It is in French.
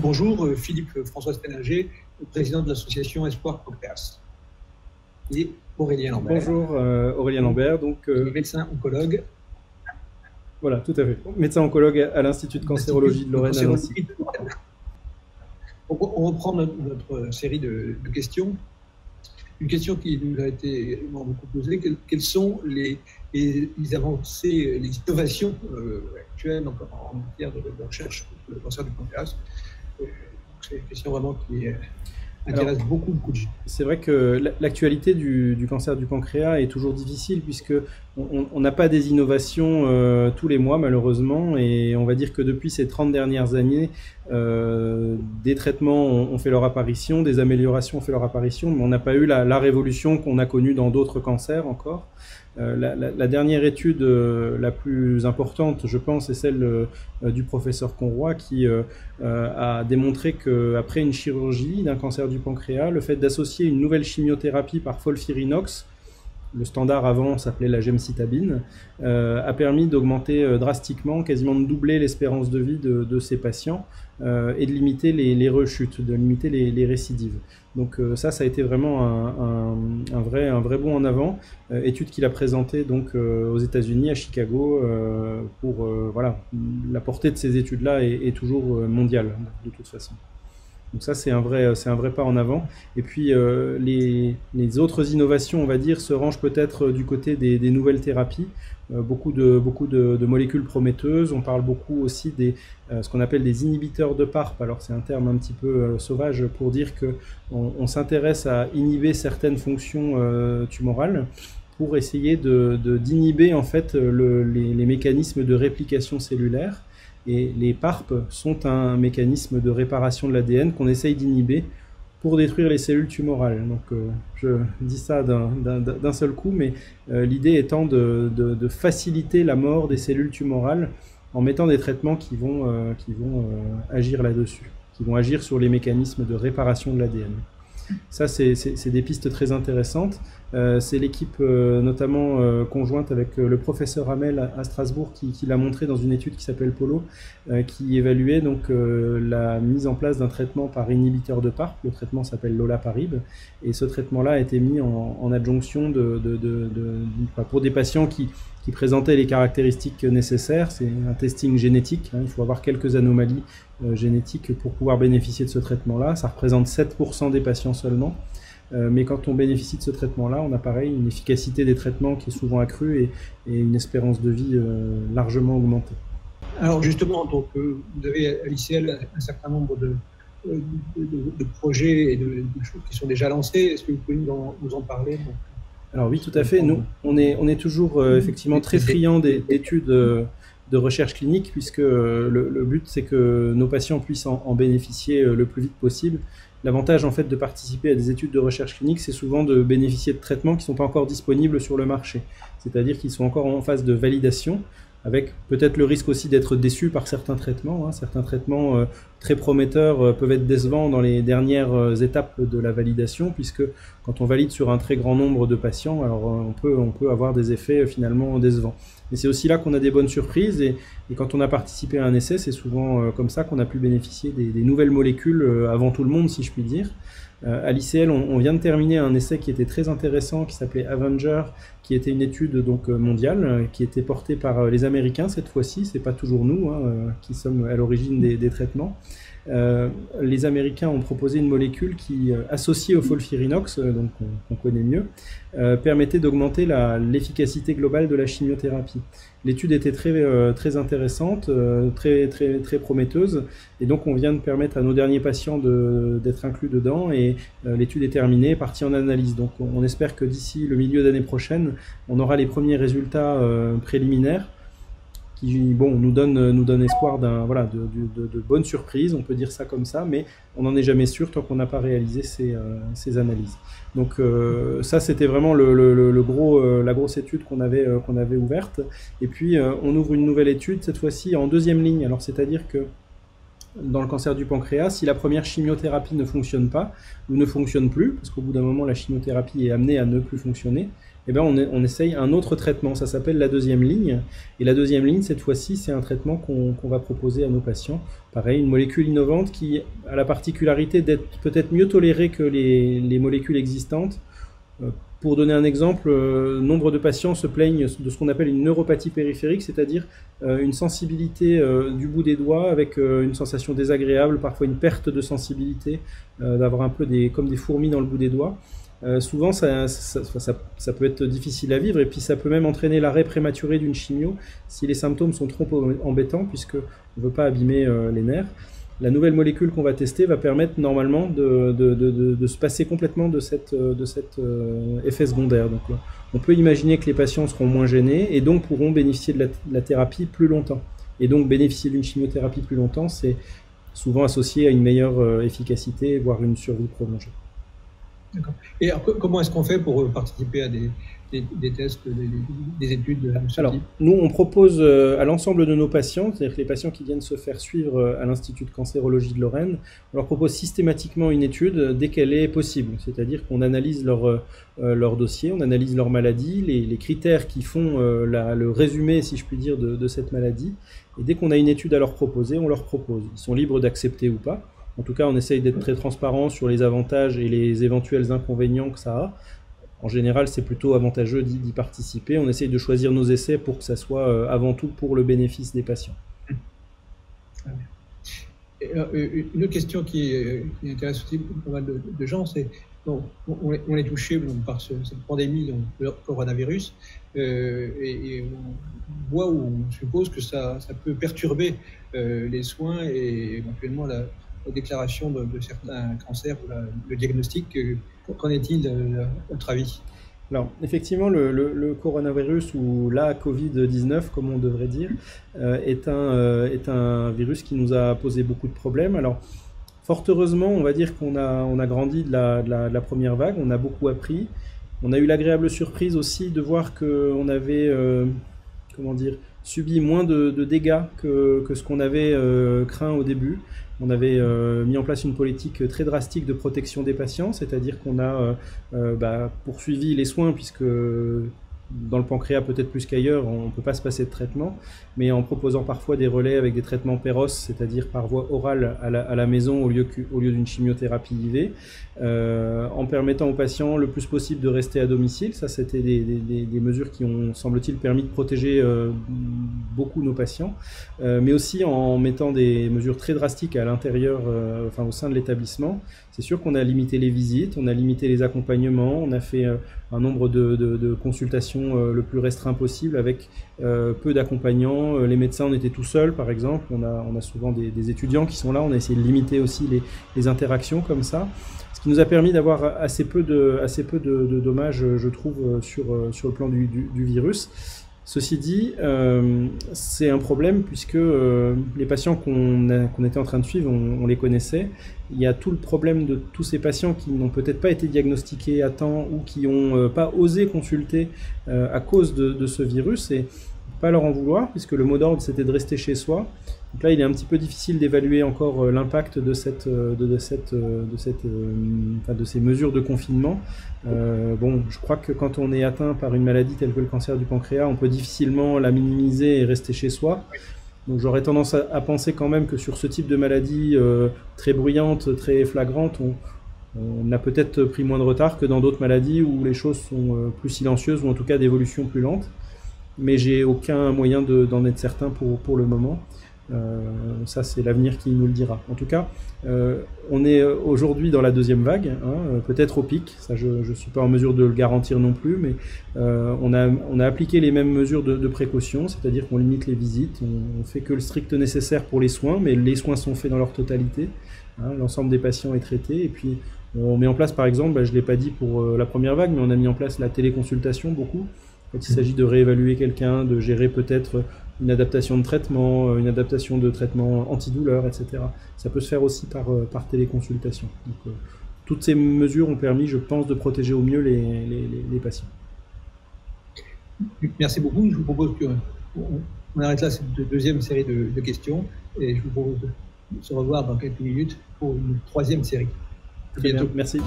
bonjour, Philippe François Péninger, président de l'association Espoir Pancréas. Et Aurélien Lambert. Bonjour, Aurélien Lambert, donc médecin oncologue. Voilà, tout à fait. Médecin oncologue à l'Institut de cancérologie de Lorraine à Nancy. On reprend notre série de questions. Une question qui nous a été beaucoup posée, quelles sont les avancées, les innovations actuelles en matière de recherche pour le cancer du pancréas? C'est une question vraiment qui intéresse beaucoup de gens. C'est vrai que l'actualité du cancer du pancréas est toujours difficile puisque on n'a pas des innovations tous les mois malheureusement, et on va dire que depuis ces 30 dernières années, des traitements ont fait leur apparition, des améliorations ont fait leur apparition, mais on n'a pas eu la révolution qu'on a connue dans d'autres cancers encore. La dernière étude la plus importante, je pense, est celle du professeur Conroy qui a démontré qu'après une chirurgie d'un cancer du pancréas, le fait d'associer une nouvelle chimiothérapie par FOLFIRINOX, le standard avant s'appelait la gemcitabine, a permis d'augmenter drastiquement, quasiment de doubler l'espérance de vie de ces patients et de limiter les rechutes, de limiter les récidives. Donc ça a été vraiment un vrai bond en avant. Étude qu'il a présentée donc aux États-Unis, à Chicago, pour voilà, la portée de ces études-là est toujours mondiale de toute façon. Donc ça, c'est un vrai pas en avant. Et puis les autres innovations, on va dire, se rangent peut-être du côté des nouvelles thérapies. Beaucoup de molécules prometteuses. On parle beaucoup aussi ce qu'on appelle des inhibiteurs de PARP. Alors c'est un terme un petit peu sauvage pour dire qu'on s'intéresse à inhiber certaines fonctions tumorales pour essayer d'inhiber en fait les mécanismes de réplication cellulaire. Et les PARP sont un mécanisme de réparation de l'ADN qu'on essaye d'inhiber pour détruire les cellules tumorales. Donc je dis ça d'un seul coup, mais l'idée étant de faciliter la mort des cellules tumorales en mettant des traitements qui vont agir là-dessus, qui vont agir sur les mécanismes de réparation de l'ADN. Ça, c'est des pistes très intéressantes. C'est l'équipe notamment conjointe avec le professeur Hamel à Strasbourg qui l'a montré dans une étude qui s'appelle Polo, qui évaluait donc la mise en place d'un traitement par inhibiteur de PARP. Le traitement s'appelle l'Olaparib, et ce traitement-là a été mis en adjonction pour des patients qui présentaient les caractéristiques nécessaires. C'est un testing génétique, hein, il faut avoir quelques anomalies génétiques pour pouvoir bénéficier de ce traitement-là. Ça représente 7% des patients seulement. Mais quand on bénéficie de ce traitement-là, on a pareil une efficacité des traitements qui est souvent accrue et une espérance de vie largement augmentée. Alors justement, donc, vous avez à l'ICL un certain nombre de projets et de choses qui sont déjà lancées. Est-ce que vous pouvez nous en parler? Alors oui, tout à fait. Nous, on est toujours effectivement très friands d'études de recherche clinique, puisque le but, c'est que nos patients puissent en bénéficier le plus vite possible. L'avantage en fait de participer à des études de recherche clinique, c'est souvent de bénéficier de traitements qui ne sont pas encore disponibles sur le marché. C'est-à-dire qu'ils sont encore en phase de validation, avec peut-être le risque aussi d'être déçus par certains traitements. Hein. Certains traitements très prometteurs peuvent être décevants dans les dernières étapes de la validation, puisque quand on valide sur un très grand nombre de patients, alors on peut avoir des effets finalement décevants. Mais c'est aussi là qu'on a des bonnes surprises, et quand on a participé à un essai, c'est souvent comme ça qu'on a pu bénéficier des nouvelles molécules avant tout le monde, si je puis dire. À l'ICL, on vient de terminer un essai qui était très intéressant, qui s'appelait Avenger, qui était une étude donc mondiale, qui était portée par les Américains cette fois-ci. C'est pas toujours nous qui sommes à l'origine des traitements. Les Américains ont proposé une molécule qui, associée au FOLFIRINOX, donc qu'on connaît mieux, permettait d'augmenter l'efficacité globale de la chimiothérapie. L'étude était très intéressante, très prometteuse, et donc on vient de permettre à nos derniers patients d'être inclus dedans, et l'étude est terminée, partie en analyse. Donc on espère que d'ici le milieu d'année prochaine, on aura les premiers résultats préliminaires qui nous donne espoir de bonnes surprises, on peut dire ça comme ça, mais on n'en est jamais sûr tant qu'on n'a pas réalisé ces analyses. Donc ça, c'était vraiment la grosse étude qu'on avait ouverte. Et puis on ouvre une nouvelle étude, cette fois-ci en deuxième ligne. Alors c'est-à-dire que dans le cancer du pancréas, si la première chimiothérapie ne fonctionne pas ou ne fonctionne plus, parce qu'au bout d'un moment la chimiothérapie est amenée à ne plus fonctionner, eh ben on essaye un autre traitement. Ça s'appelle la deuxième ligne. Et la deuxième ligne, cette fois-ci, c'est un traitement qu'on va proposer à nos patients. Pareil, une molécule innovante qui a la particularité d'être peut-être mieux tolérée que les molécules existantes. Pour donner un exemple, nombre de patients se plaignent de ce qu'on appelle une neuropathie périphérique, c'est-à-dire une sensibilité du bout des doigts avec une sensation désagréable, parfois une perte de sensibilité, d'avoir un peu comme des fourmis dans le bout des doigts. Souvent, ça peut être difficile à vivre et puis ça peut même entraîner l'arrêt prématuré d'une chimio si les symptômes sont trop embêtants puisqu'on ne veut pas abîmer les nerfs. La nouvelle molécule qu'on va tester va permettre normalement de se passer complètement de cet effet secondaire. Donc, on peut imaginer que les patients seront moins gênés et donc pourront bénéficier de la thérapie plus longtemps. Et donc bénéficier d'une chimiothérapie plus longtemps, c'est souvent associé à une meilleure efficacité, voire une survie prolongée. D'accord. Et alors, comment est-ce qu'on fait pour participer à des tests, des études de ce type? Nous, on propose à l'ensemble de nos patients, c'est-à-dire que les patients qui viennent se faire suivre à l'Institut de cancérologie de Lorraine, on leur propose systématiquement une étude dès qu'elle est possible. C'est-à-dire qu'on analyse leur dossier, on analyse leur maladie, les critères qui font le résumé, si je puis dire, de cette maladie. Et dès qu'on a une étude à leur proposer, on leur propose. Ils sont libres d'accepter ou pas. En tout cas, on essaye d'être très transparent sur les avantages et les éventuels inconvénients que ça a. En général, c'est plutôt avantageux d'y participer. On essaye de choisir nos essais pour que ça soit avant tout pour le bénéfice des patients. Une autre question qui intéresse aussi pas mal de gens, c'est on est touché par cette pandémie, donc, le coronavirus, et on voit ou on suppose que ça peut perturber les soins et éventuellement la déclaration de certains cancers ou le diagnostic. Qu'en est-il à votre avis? Alors, effectivement, le coronavirus ou la Covid-19, comme on devrait dire, est un virus qui nous a posé beaucoup de problèmes. Alors, fort heureusement, on va dire qu'on a grandi de la première vague, on a beaucoup appris. On a eu l'agréable surprise aussi de voir qu'on avait, subi moins de dégâts que ce qu'on avait craint au début. On avait mis en place une politique très drastique de protection des patients, c'est-à-dire qu'on a poursuivi les soins puisque dans le pancréas peut-être plus qu'ailleurs, on ne peut pas se passer de traitement, mais en proposant parfois des relais avec des traitements péros, c'est-à-dire par voie orale à la maison au lieu d'une chimiothérapie IV, en permettant aux patients le plus possible de rester à domicile. Ça, c'était des mesures qui ont, semble-t-il, permis de protéger beaucoup nos patients, mais aussi en mettant des mesures très drastiques à l'intérieur, au sein de l'établissement. C'est sûr qu'on a limité les visites, on a limité les accompagnements, on a fait un nombre de consultations le plus restreint possible avec peu d'accompagnants. Les médecins, on était tout seuls, par exemple. On a souvent des étudiants qui sont là. On a essayé de limiter aussi les interactions comme ça. Ce qui nous a permis d'avoir assez peu de dommages, je trouve, sur le plan du virus. Ceci dit, c'est un problème puisque les patients qu'on était en train de suivre, on les connaissait. Il y a tout le problème de tous ces patients qui n'ont peut-être pas été diagnostiqués à temps ou qui n'ont pas osé consulter à cause de ce virus. Et pas leur en vouloir puisque le mot d'ordre c'était de rester chez soi. Donc là, il est un petit peu difficile d'évaluer encore l'impact de ces mesures de confinement. Je crois que quand on est atteint par une maladie telle que le cancer du pancréas, on peut difficilement la minimiser et rester chez soi. Donc j'aurais tendance à penser quand même que sur ce type de maladie très bruyante, très flagrante, on a peut-être pris moins de retard que dans d'autres maladies où les choses sont plus silencieuses ou en tout cas d'évolution plus lente. Mais j'ai aucun moyen d'en être certain pour le moment. Ça, c'est l'avenir qui nous le dira. En tout cas, on est aujourd'hui dans la deuxième vague, peut-être au pic. Ça, je ne suis pas en mesure de le garantir non plus, mais on a appliqué les mêmes mesures de précaution, c'est-à-dire qu'on limite les visites, on fait que le strict nécessaire pour les soins, mais les soins sont faits dans leur totalité. L'ensemble des patients est traité, et puis on met en place, par exemple, je ne l'ai pas dit pour la première vague, mais on a mis en place la téléconsultation beaucoup. Quand il s'agit de réévaluer quelqu'un, de gérer peut-être une adaptation de traitement, une adaptation de traitement antidouleur, etc. Ça peut se faire aussi par téléconsultation. Donc, toutes ces mesures ont permis, je pense, de protéger au mieux les patients. Merci beaucoup. Je vous propose qu'on arrête là cette deuxième série de questions et je vous propose de se revoir dans quelques minutes pour une troisième série. À bientôt. Merci.